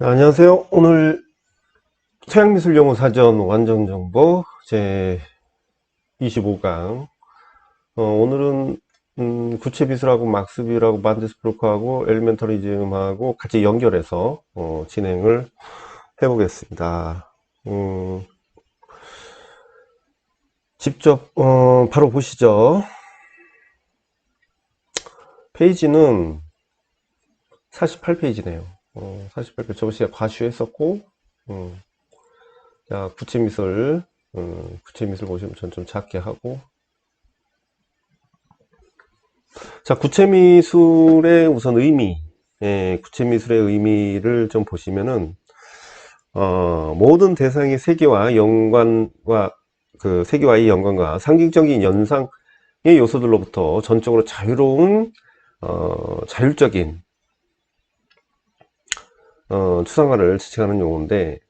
네, 안녕하세요. 오늘 서양미술용어사전 완전정보 제 25강. 오늘은 구체미술하고 막스비율하고 반데스부르크하고 엘멘터리즘하고 같이 연결해서 진행을 해보겠습니다. 직접 바로 보시죠. 페이지는 48페이지네요. 48페이지. 저번 시간에 과슈했었고, 자, 구체미술 보시면 전 좀 작게 하고. 자, 구체미술의 우선 의미, 구체미술의 의미를 좀 보시면은, 모든 대상의 세계와 연관과, 그 세계와의 연관과 상징적인 연상의 요소들로부터 전적으로 자유로운, 자율적인, 추상화를 지칭하는 용어인데,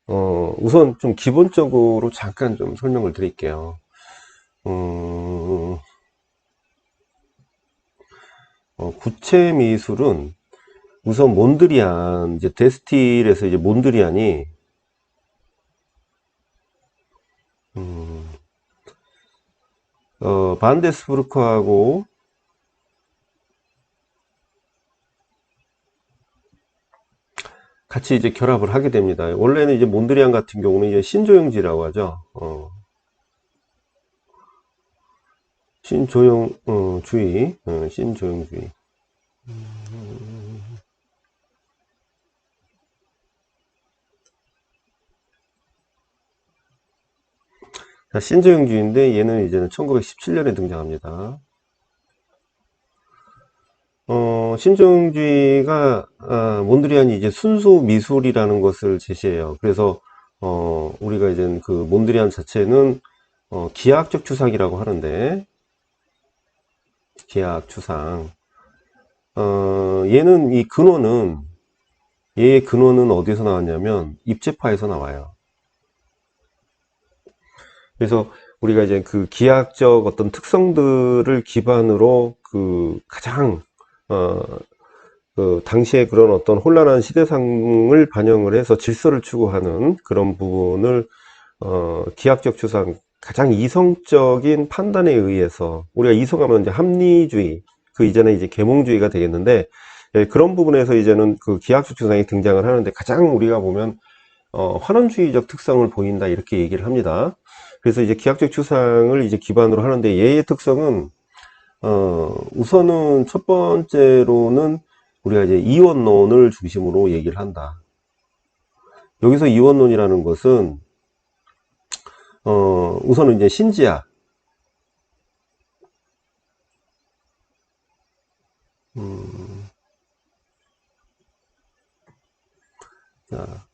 우선 좀 기본적으로 잠깐 좀 설명을 드릴게요. 구체 미술은 우선 몬드리안, 이제 데스틸에서 이제 몬드리안이, 반데스부르크하고 같이 이제 결합을 하게 됩니다. 원래는 이제 몬드리안 같은 경우는 이제 신조형지라고 하죠. 주의, 신조형주의. 자, 신조형주의인데 얘는 이제는 1917년에 등장합니다. 신조형주의가 몬드리안이 이제 순수 미술이라는 것을 제시해요. 그래서 우리가 이제 그 몬드리안 자체는 기하학적 추상이라고 하는데, 기하학 추상. 얘는 얘의 근원은 어디서 나왔냐면 입체파에서 나와요. 그래서 우리가 이제 그 기하학적 어떤 특성들을 기반으로 그 가장 그 당시에 그런 어떤 혼란한 시대상을 반영을 해서 질서를 추구하는 그런 부분을 기하학적 추상, 가장 이성적인 판단에 의해서, 우리가 이성하면 이제 합리주의, 그 이전에 이제 계몽주의가 되겠는데, 예, 그런 부분에서 이제는 그 기하학적 추상이 등장을 하는데, 가장 우리가 보면 환원주의적 특성을 보인다, 이렇게 얘기를 합니다. 그래서 이제 기하학적 추상을 이제 기반으로 하는데, 얘의 특성은 우선은 첫 번째로는 우리가 이제 이원론을 중심으로 얘기를 한다. 여기서 이원론이라는 것은 우선은 이제 신지학, 자,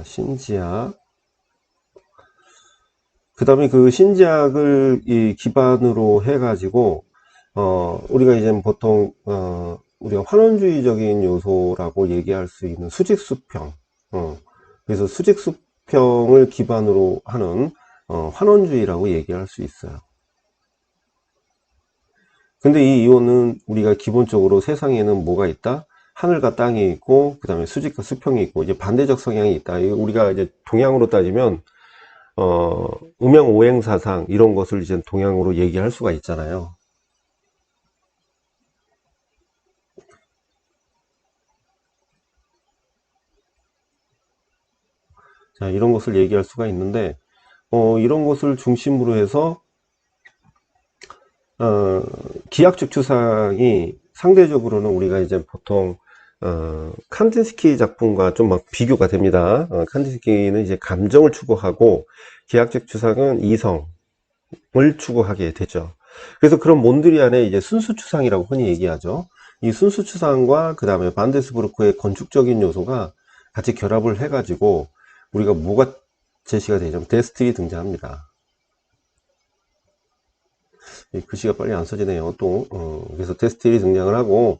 신지학. 그 다음에 그 신지학을 이 기반으로 해가지고, 우리가 이제 보통, 우리가 환원주의적인 요소라고 얘기할 수 있는 수직수평, 그래서 수직수평을 기반으로 하는, 환원주의라고 얘기할 수 있어요. 근데 이 이론은 우리가 기본적으로 세상에는 뭐가 있다? 하늘과 땅이 있고, 그 다음에 수직과 수평이 있고, 이제 반대적 성향이 있다. 우리가 이제 동양으로 따지면, 음양 오행사상, 이런 것을 이제 동양으로 얘기할 수가 있잖아요. 자, 이런 것을 얘기할 수가 있는데, 이런 것을 중심으로 해서, 기하학적 추상이 상대적으로는 우리가 이제 보통 칸디스키 작품과 좀 막 비교가 됩니다. 칸디스키는 이제 감정을 추구하고 기하학적 추상은 이성을 추구하게 되죠. 그래서 그런 몬드리안의 이제 순수 추상이라고 흔히 얘기하죠. 이 순수 추상과 그 다음에 반데스부르크의 건축적인 요소가 같이 결합을 해가지고 우리가 뭐가 제시가 되냐면 데스틸이 등장합니다. 글씨가 빨리 안 써지네요. 또 그래서 데스틸이 등장을 하고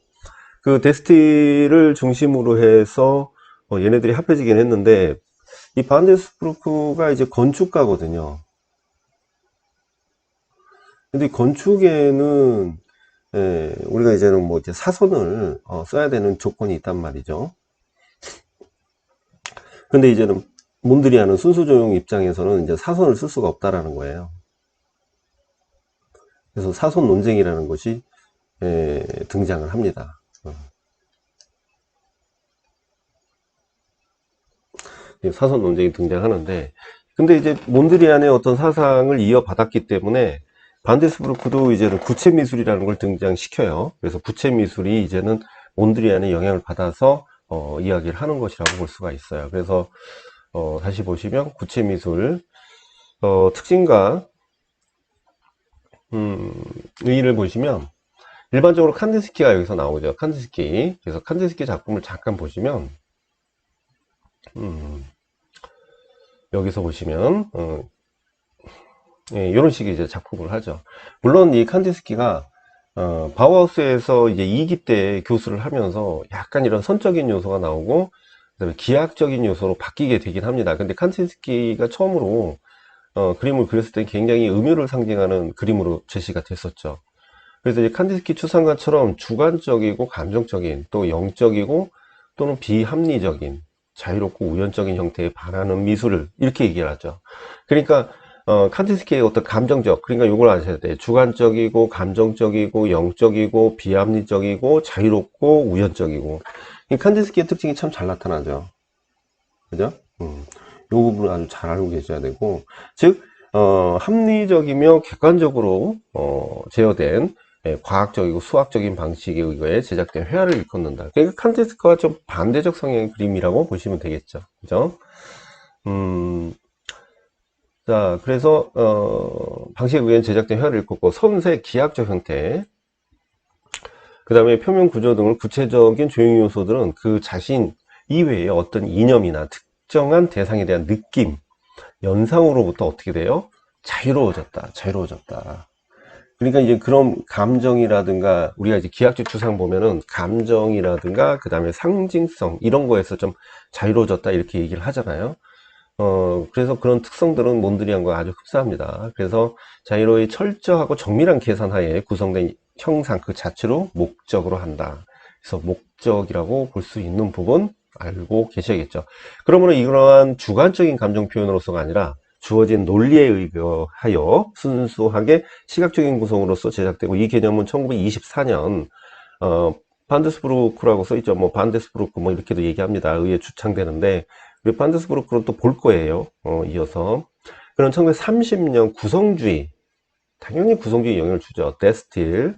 그 데스틸을 중심으로 해서 얘네들이 합해지긴 했는데 이 반데스부르크가 이제 건축가거든요. 근데 건축에는 우리가 이제는 뭐 이제 사선을 써야 되는 조건이 있단 말이죠. 근데 이제는 몬드리안은 순수조용 입장에서는 이제 사선을 쓸 수가 없다라는 거예요. 그래서 사선 논쟁이라는 것이 등장을 합니다. 사선 논쟁이 등장하는데, 근데 이제 몬드리안의 어떤 사상을 이어받았기 때문에 반데스부르크도 이제는 구체 미술이라는 걸 등장시켜요. 그래서 구체 미술이 이제는 몬드리안의 영향을 받아서 이야기를 하는 것이라고 볼 수가 있어요. 그래서 다시 보시면 구체 미술 특징과 의의를 보시면 일반적으로 칸디스키가 여기서 나오죠. 칸디스키. 그래서 칸디스키 작품을 잠깐 보시면 여기서 보시면 이런 식의 이제 작품을 하죠. 물론 이 칸디스키가 바우하우스에서 이제 2기 때 교수를 하면서 약간 이런 선적인 요소가 나오고 그다음에 기하학적인 요소로 바뀌게 되긴 합니다. 근데 칸디스키가 처음으로 그림을 그렸을 때 굉장히 음유를 상징하는 그림으로 제시가 됐었죠. 그래서 이제 칸디스키 추상가처럼 주관적이고 감정적인 또 영적이고 또는 비합리적인 자유롭고 우연적인 형태에 반하는 미술을 이렇게 얘기를 하죠. 그러니까 칸디스키의 어떤 감정적, 그러니까 이걸 아셔야 돼요. 주관적이고 감정적이고 영적이고 비합리적이고 자유롭고 우연적이고 이 칸디스키의 특징이 참 잘 나타나죠. 그죠? 이 부분을 아주 잘 알고 계셔야 되고, 즉 합리적이며 객관적으로 제어된 과학적이고 수학적인 방식에 의거해 제작된 회화를 일컫는다. 그러니까 칸디스크와 좀 반대적 성향의 그림이라고 보시면 되겠죠. 그죠? 자, 그래서 방식에 의해 제작된 회화를 일컫고 선색 기하학적 형태, 그 다음에 표면 구조 등을 구체적인 조형 요소들은 그 자신 이외의 어떤 이념이나 특정한 대상에 대한 느낌, 연상으로부터 어떻게 돼요? 자유로워졌다. 자유로워졌다. 그러니까 이제 그런 감정이라든가 우리가 이제 기하학적 추상 보면은 감정이라든가 그 다음에 상징성 이런 거에서 좀 자유로워졌다 이렇게 얘기를 하잖아요. 그래서 그런 특성들은 몬드리안과 아주 흡사합니다. 그래서 자유로이 철저하고 정밀한 계산하에 구성된 형상 그 자체로 목적으로 한다. 그래서 목적이라고 볼 수 있는 부분 알고 계셔야겠죠. 그러므로 이러한 주관적인 감정 표현으로서가 아니라 주어진 논리에 의거하여 순수하게 시각적인 구성으로서 제작되고 이 개념은 1924년 반데스부르크라고 써있죠. 뭐 반데스부르크 뭐 이렇게도 얘기합니다. 의에 주창되는데 우리 반데스부르크는 또 볼 거예요. 이어서 그런 1930년 구성주의 당연히 구성주의 영향을 주죠. 데스틸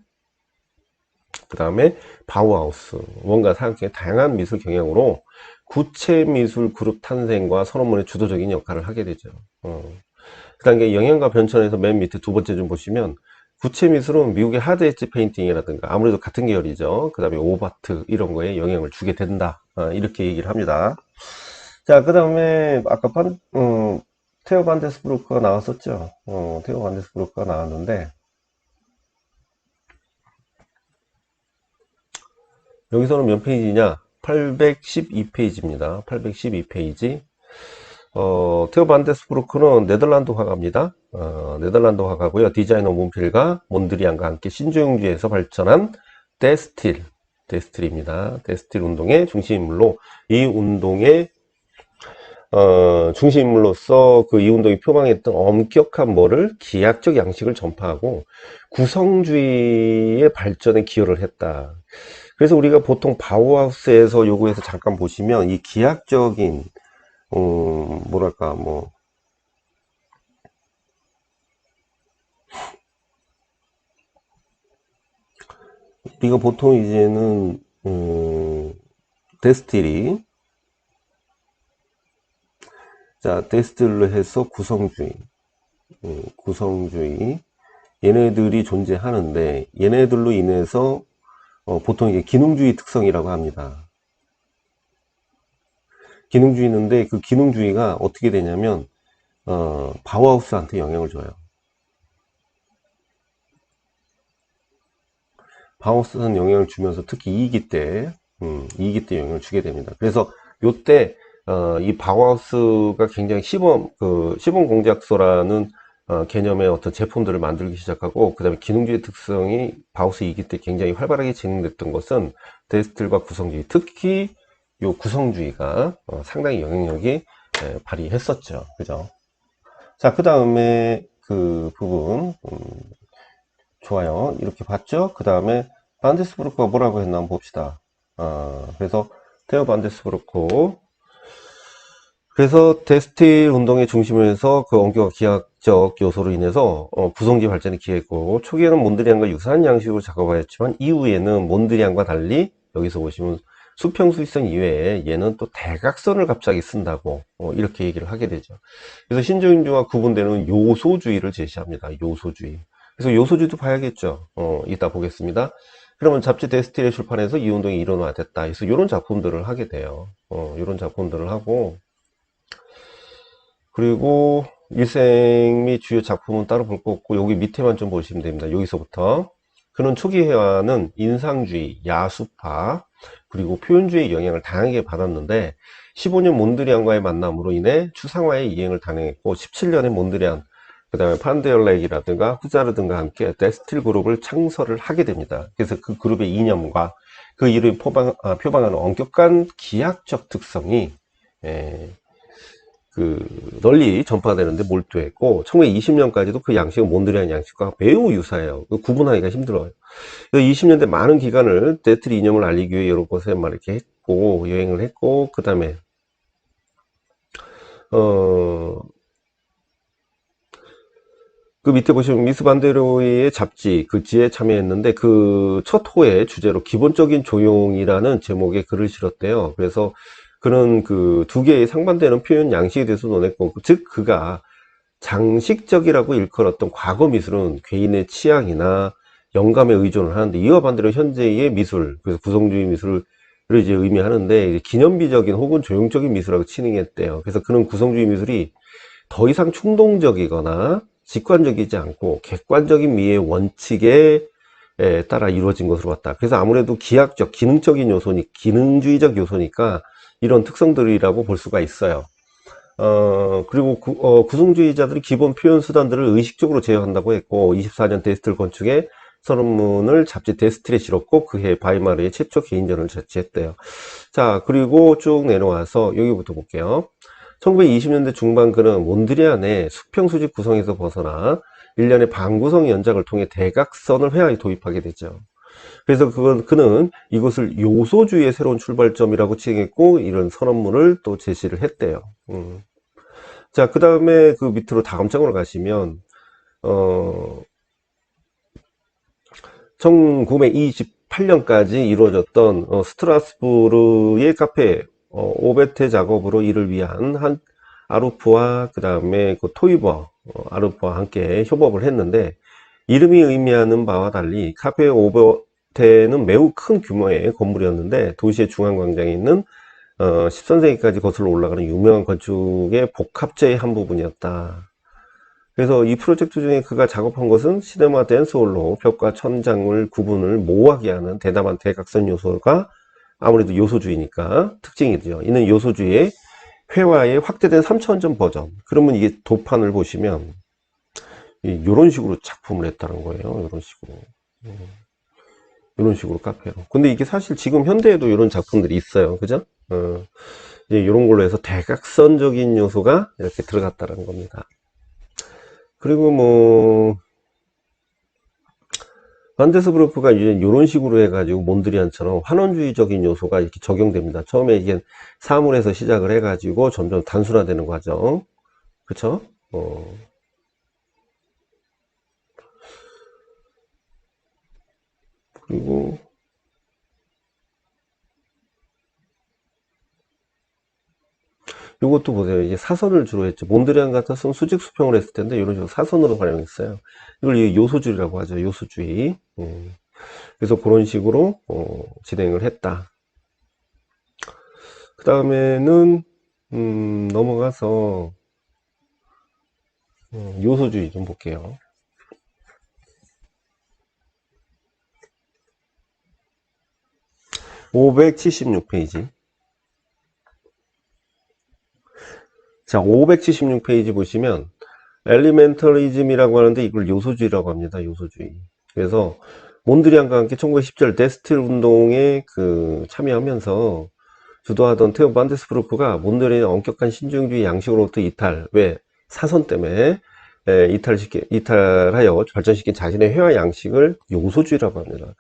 그 다음에 바우하우스 뭔가 사각형의 다양한 미술 경향으로 구체 미술 그룹 탄생과 선언문의 주도적인 역할을 하게 되죠. 그 다음에 영향과 변천에서 맨 밑에 두 번째 좀 보시면 구체 미술은 미국의 하드 엣지 페인팅이라든가 아무래도 같은 계열이죠. 그 다음에 오바트 이런 거에 영향을 주게 된다. 이렇게 얘기를 합니다. 자, 그 다음에 아까 테오 반데스부르크가 나왔었죠. 테오 반데스부르크가 나왔는데 여기서는 몇 페이지냐? 812페이지입니다. 812페이지. 테오 반데스부르크는 네덜란드 화가입니다. 네덜란드 화가고요. 디자이너 문필과 몬드리안과 함께 신조형주의에서 발전한 데스틸입니다. 데스틸 운동의 중심인물로 이 운동의 중심인물로서 그 이 운동이 표방했던 엄격한 뭐를 기하학적 양식을 전파하고 구성주의의 발전에 기여를 했다. 그래서 우리가 보통 바우하우스에서 요구해서 잠깐 보시면 이 기하학적인 뭐랄까 뭐 우리가 보통 이제는 데스틸이 자 데스틸로 해서 구성주의 얘네들이 존재하는데 얘네들로 인해서 보통 이게 기능주의 특성이라고 합니다. 기능주의인데 그 기능주의가 어떻게 되냐면 바우하우스한테 영향을 줘요. 바우하우스한테 영향을 주면서 특히 2기 때 2기 때 영향을 주게 됩니다. 그래서 요때 이 바우하우스가 굉장히 시범 공작소라는 개념의 어떤 제품들을 만들기 시작하고, 그 다음에 기능주의 특성이 바우스 2기 때 굉장히 활발하게 진행됐던 것은 데스틸과 구성주의, 특히 요 구성주의가 상당히 영향력이 발휘했었죠. 그죠? 자, 그 다음에 그 부분, 좋아요. 이렇게 봤죠? 그 다음에 반데스부르크가 뭐라고 했나 한번 봅시다. 그래서 테오 반데스부르크, 그래서 데스틸 운동의 중심에서 그 원격 기하학적 요소로 인해서 구성지 발전에 기여했고, 초기에는 몬드리안과 유사한 양식으로 작업하였지만 이후에는 몬드리안과 달리 여기서 보시면 수평수직선 이외에 얘는 또 대각선을 갑자기 쓴다고 이렇게 얘기를 하게 되죠. 그래서 신조임주와 구분되는 요소주의를 제시합니다. 요소주의. 그래서 요소주의도 봐야겠죠. 이따 보겠습니다. 그러면 잡지 데스틸의 출판에서 이 운동이 일어나됐다. 그래서 이런 작품들을 하게 돼요. 이런 작품들을 하고, 그리고 일생 및 주요 작품은 따로 볼 거 없고 여기 밑에만 좀 보시면 됩니다. 여기서부터 그는 초기 회화는 인상주의, 야수파, 그리고 표현주의의 영향을 다양하게 받았는데 15년 몬드리안과의 만남으로 인해 추상화의 이행을 단행했고 17년에 몬드리안, 그 다음에 판데얼렉이라든가 후자르 등과 함께 데스틸 그룹을 창설을 하게 됩니다. 그래서 그 그룹의 이념과 그 이름이 표방하는 엄격한 기하학적 특성이 널리 전파되는데 몰두했고 1920년까지도 그 양식은 몬드리안 양식과 매우 유사해요. 구분하기가 힘들어요. 20년대 많은 기간을 데스틸 이념을 알리기 위해 여러 곳에 막 이렇게 했고 여행을 했고, 그 다음에 그 밑에 보시면 미스 반데로이의 잡지 그 지에 참여했는데 그 첫 호의 주제로 기본적인 조용이라는 제목의 글을 실었대요. 그래서 그는 그 두 개의 상반되는 표현 양식에 대해서 논했고, 즉 그가 장식적이라고 일컬었던 과거 미술은 개인의 취향이나 영감에 의존을 하는데, 이와 반대로 현재의 미술, 그래서 구성주의 미술을 이제 의미하는데 이제 기념비적인 혹은 조형적인 미술하고 치능했대요. 그래서 그는 구성주의 미술이 더 이상 충동적이거나 직관적이지 않고 객관적인 미의 원칙에 따라 이루어진 것으로 봤다. 그래서 아무래도 기하학적, 기능적인 요소니, 기능주의적 요소니까 이런 특성들이라고 볼 수가 있어요. 그리고 구성주의자들이 기본 표현 수단들을 의식적으로 제어한다고 했고, 24년 데스틸 건축의 선언문을 잡지 데스틸에 실었고, 그해 바이마르의 최초 개인전을 자치했대요. 자, 그리고 쭉 내려와서 여기부터 볼게요. 1920년대 중반 그는 몬드리안의 수평수직 구성에서 벗어나 일련의 반구성 연작을 통해 대각선을 회화에 도입하게 되죠. 그래서 그는 이것을 요소주의의 새로운 출발점이라고 칭했고 이런 선언문을 또 제시를 했대요. 자, 그 다음에 그 밑으로 다음 장으로 가시면 1928년까지 이루어졌던 스트라스부르의 카페 오베테 작업으로 이를 위한 한 아루프와 그 다음에 그 토이버 아루프와 함께 협업을 했는데, 이름이 의미하는 바와 달리 카페 오베테는 매우 큰 규모의 건물이었는데 도시의 중앙광장에 있는 13세기까지 거슬러 올라가는 유명한 건축의 복합체의 한 부분이었다. 그래서 이 프로젝트 중에 그가 작업한 것은 시네마 댄스홀로 벽과 천장을 구분을 모호하게 하는 대담한 대각선 요소가 아무래도 요소주의니까 특징이죠. 이는 요소주의의 회화의 확대된 3차원전 버전. 그러면 이게 도판을 보시면 이런 식으로 작품을 했다는 거예요. 이런 식으로. 이런 식으로 카페로. 근데 이게 사실 지금 현대에도 이런 작품들이 있어요. 그죠? 이제 이런 걸로 해서 대각선적인 요소가 이렇게 들어갔다는 겁니다. 그리고 뭐 반데스부르크가 이제 이런 식으로 해가지고 몬드리안처럼 환원주의적인 요소가 이렇게 적용됩니다. 처음에 이게 사물에서 시작을 해가지고 점점 단순화되는 과정. 그쵸? 그리고 이것도 보세요. 이게 사선을 주로 했죠. 몬드리안 같았으면 수직 수평을 했을 텐데 이런 식으로 사선으로 활용했어요. 이걸 요소주의라고 하죠. 요소주의. 그래서 그런 식으로 진행을 했다. 그 다음에는 넘어가서 요소주의 좀 볼게요. 576페이지. 자, 576페이지 보시면 엘리멘터리즘이라고 하는데 이걸 요소주의라고 합니다. 요소주의. 그래서 몬드리안과 함께 1917 데스틸 운동에 참여하면서 주도하던 테오 반데스부르크가 몬드리안의 엄격한 신중주의 양식으로부터 이탈, 왜? 사선 때문에 이탈하여 발전시킨 자신의 회화 양식을 요소주의라고 합니다.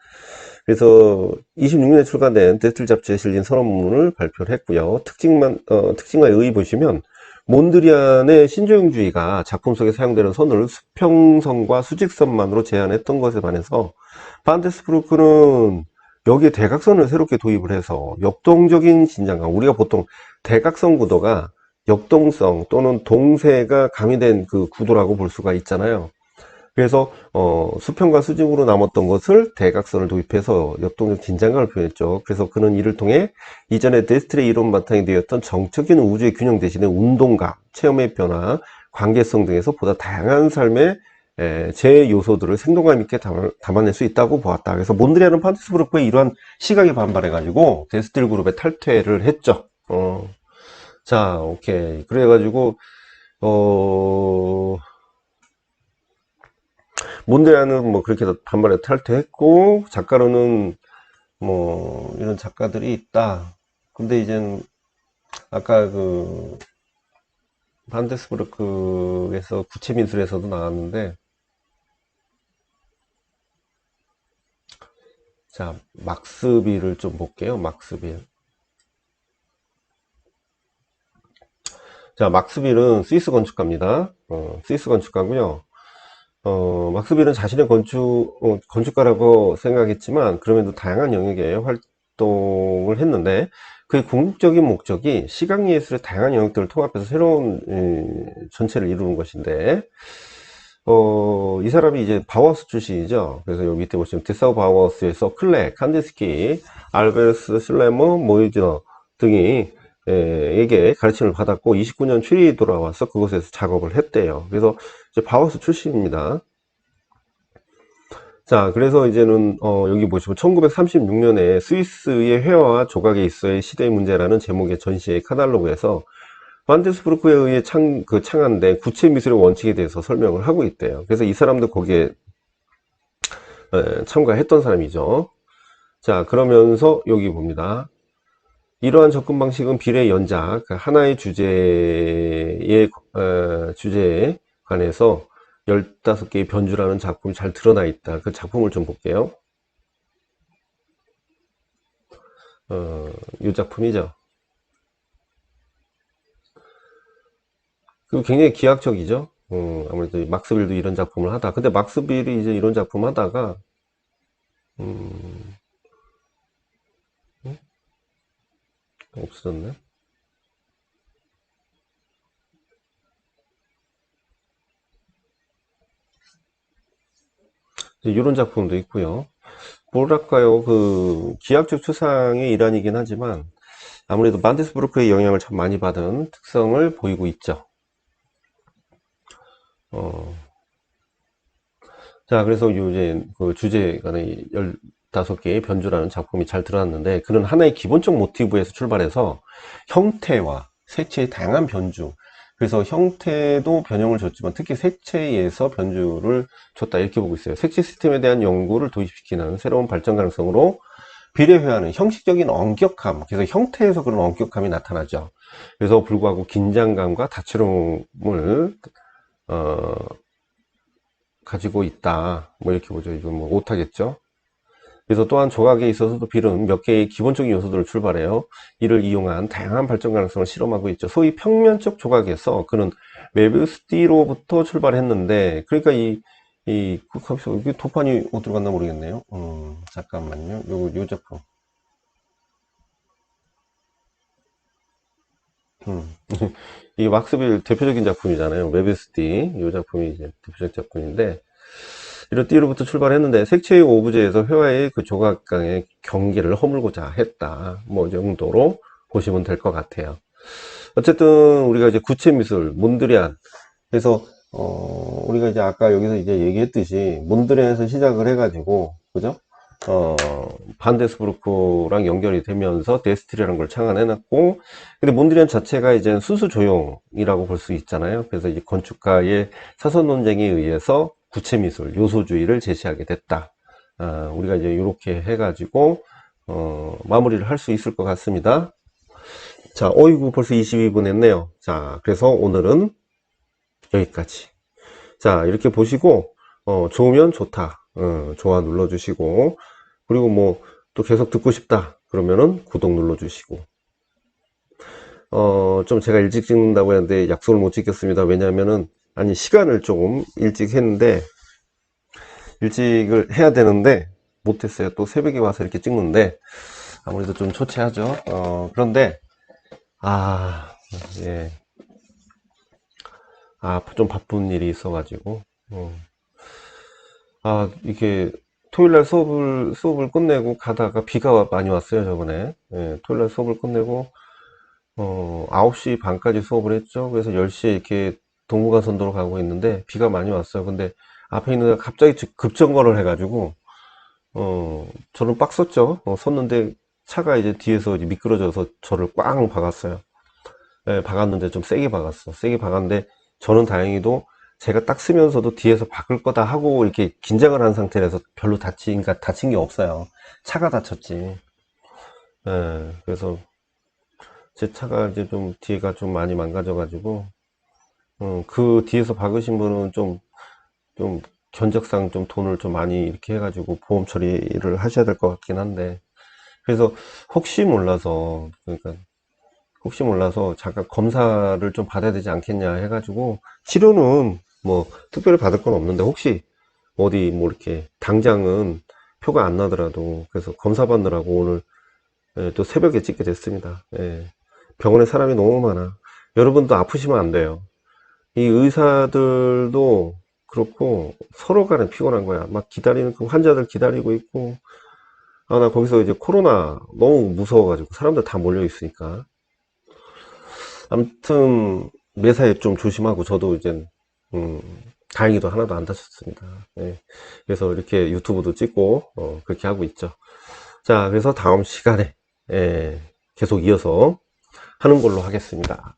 그래서 26년에 출간된 데스틸 잡지에 실린 선언문을 발표를 했고요. 특징과 의의 보시면 몬드리안의 신조용주의가 작품 속에 사용되는 선을 수평선과 수직선만으로 제한했던 것에 반해서 반데스부르크는 여기에 대각선을 새롭게 도입을 해서 역동적인 긴장감, 우리가 보통 대각선 구도가 역동성 또는 동세가 가미된 그 구도라고 볼 수가 있잖아요. 그래서 수평과 수직으로 남았던 것을 대각선을 도입해서 역동적 긴장감을 표현했죠. 그래서 그는 이를 통해 이전에 데스틸의 이론 바탕이 되었던 정적인 우주의 균형 대신에 운동감, 체험의 변화, 관계성 등에서 보다 다양한 삶의 제 요소들을 생동감 있게 담아낼 수 있다고 보았다. 그래서 몬드리안은 판테스부르크의 이러한 시각에 반발해가지고 데스틸 그룹의 탈퇴를 했죠. 자, 오케이. 그래가지고 몬드리안은 뭐 그렇게 반발해 탈퇴했고, 작가로는 뭐 이런 작가들이 있다. 근데 이젠 아까 반데스부르크에서 구체민술에서도 나왔는데, 자, 막스빌을 좀 볼게요. 막스빌. 자, 막스빌은 스위스 건축가입니다. 스위스 건축가고요. 막스빌은 자신의 건축가라고 생각했지만, 그럼에도 다양한 영역에 활동을 했는데, 그의 궁극적인 목적이 시각예술의 다양한 영역들을 통합해서 새로운 전체를 이루는 것인데, 이 사람이 이제 바우하우스 출신이죠. 그래서 여기 밑에 보시면 드사우 바우하우스에서 클레, 칸디스키, 알베르스 실레머, 모이즈너 등이 에게 가르침을 받았고 29년 취리 돌아와서 그곳에서 작업을 했대요. 그래서 이제 바우하우스 출신입니다. 자, 그래서 이제는 여기 보시면 1936년에 스위스의 회화와 조각에 있어의 시대의 문제라는 제목의 전시의 카탈로그에서 반데스부르크에 의해 창안된 구체 미술의 원칙에 대해서 설명을 하고 있대요. 그래서 이 사람도 거기에 참가했던 사람이죠. 자, 그러면서 여기 봅니다. 이러한 접근 방식은 비례 연작, 하나의 주제에 관해서 15개의 변주라는 작품이 잘 드러나 있다. 그 작품을 좀 볼게요. 이 작품이죠. 그 굉장히 기하학적이죠. 아무래도 막스빌도 이런 작품을 하다. 근데 막스빌이 이제 이런 작품 하다가, 음, 없어졌네. 이런 작품도 있고요. 뭐랄까요, 기하학적 추상의 일환이긴 하지만, 아무래도 반데스부르크의 영향을 참 많이 받은 특성을 보이고 있죠. 자, 그래서 이제 그 주제 간의 15개의 변주라는 작품이 잘 드러났는데, 그는 하나의 기본적 모티브에서 출발해서 형태와 색채의 다양한 변주, 그래서 형태도 변형을 줬지만 특히 색채에서 변주를 줬다 이렇게 보고 있어요. 색채 시스템에 대한 연구를 도입시키는 새로운 발전 가능성으로 비례회화는 형식적인 엄격함, 그래서 형태에서 그런 엄격함이 나타나죠. 그래서 불구하고 긴장감과 다채로움을 가지고 있다. 뭐 이렇게 보죠. 이건 뭐 못하겠죠. 그래서 또한 조각에 있어서도 빌은 몇 개의 기본적인 요소들을 출발해요. 이를 이용한 다양한 발전 가능성을 실험하고 있죠. 소위 평면적 조각에서 그는 메비우스띠로부터 출발했는데, 그러니까 이게 도판이 어디로 갔나 모르겠네요. 잠깐만요. 요 작품. 이 막스빌 대표적인 작품이잖아요. 메비우스띠. 이 작품이 이제 대표적 작품인데, 이런 띠로부터 출발했는데 색채의 오브제에서 회화의 그 조각강의 경계를 허물고자 했다. 뭐 정도로 보시면 될 것 같아요. 어쨌든 우리가 이제 구체 미술 몬드리안, 그래서 우리가 이제 아까 여기서 이제 얘기했듯이 몬드리안에서 시작을 해가지고, 그죠? 반데스부르크랑 연결이 되면서 데스틸이라는 걸 창안해놨고, 근데 몬드리안 자체가 이제 순수 조형이라고 볼 수 있잖아요. 그래서 이제 건축가의 사선 논쟁에 의해서 구체미술, 요소주의를 제시하게 됐다. 우리가 이제 이렇게 해가지고 마무리를 할 수 있을 것 같습니다. 자, 어이구 벌써 22분 했네요. 자, 그래서 오늘은 여기까지. 자, 이렇게 보시고 좋으면 좋다, 좋아 눌러주시고, 그리고 뭐 또 계속 듣고 싶다 그러면은 구독 눌러주시고, 좀 제가 일찍 찍는다고 했는데 약속을 못 지켰습니다. 왜냐하면은 아니 시간을 조금 일찍 했는데, 일찍을 해야 되는데 못했어요. 또 새벽에 와서 이렇게 찍는데 아무래도 좀 초췌하죠. 그런데 아, 예, 좀 바쁜 일이 있어가지고, 이게 토요일날 수업을 끝내고 가다가 비가 많이 왔어요, 저번에. 예, 토요일날 수업을 끝내고 9시 반까지 수업을 했죠. 그래서 10시에 이렇게 동부간선도로 가고 있는데 비가 많이 왔어요. 근데 앞에 있는 애가 갑자기 급정거를 해가지고 저는 빡 섰죠. 섰는데 차가 이제 뒤에서 이제 미끄러져서 저를 꽝 박았어요. 예, 박았는데 좀 세게 박았어. 세게 박았는데 저는 다행히도 제가 딱 쓰면서도 뒤에서 박을 거다 하고 이렇게 긴장을 한 상태라서 별로 다친 게 없어요. 차가 다쳤지. 예, 그래서 제 차가 이제 좀 뒤가 좀 많이 망가져가지고, 그 뒤에서 박으신 분은 좀 견적상 좀 돈을 좀 많이 이렇게 해가지고 보험 처리를 하셔야 될 것 같긴 한데, 그래서 혹시 몰라서, 그러니까 혹시 몰라서 잠깐 검사를 좀 받아야 되지 않겠냐 해가지고, 치료는 뭐 특별히 받을 건 없는데 혹시 어디 뭐 이렇게 당장은 표가 안 나더라도, 그래서 검사 받느라고 오늘 또 새벽에 찍게 됐습니다. 예. 병원에 사람이 너무 많아. 여러분도 아프시면 안 돼요. 이 의사들도 그렇고 서로 간에 피곤한 거야. 막 기다리는 그 환자들 기다리고 있고, 나 거기서 이제 코로나 너무 무서워가지고 사람들 다 몰려 있으니까. 아무튼 매사에 좀 조심하고, 저도 이제 음, 다행히도 하나도 안 다쳤습니다. 예. 그래서 이렇게 유튜브도 찍고 그렇게 하고 있죠. 자, 그래서 다음 시간에 예, 계속 이어서 하는 걸로 하겠습니다.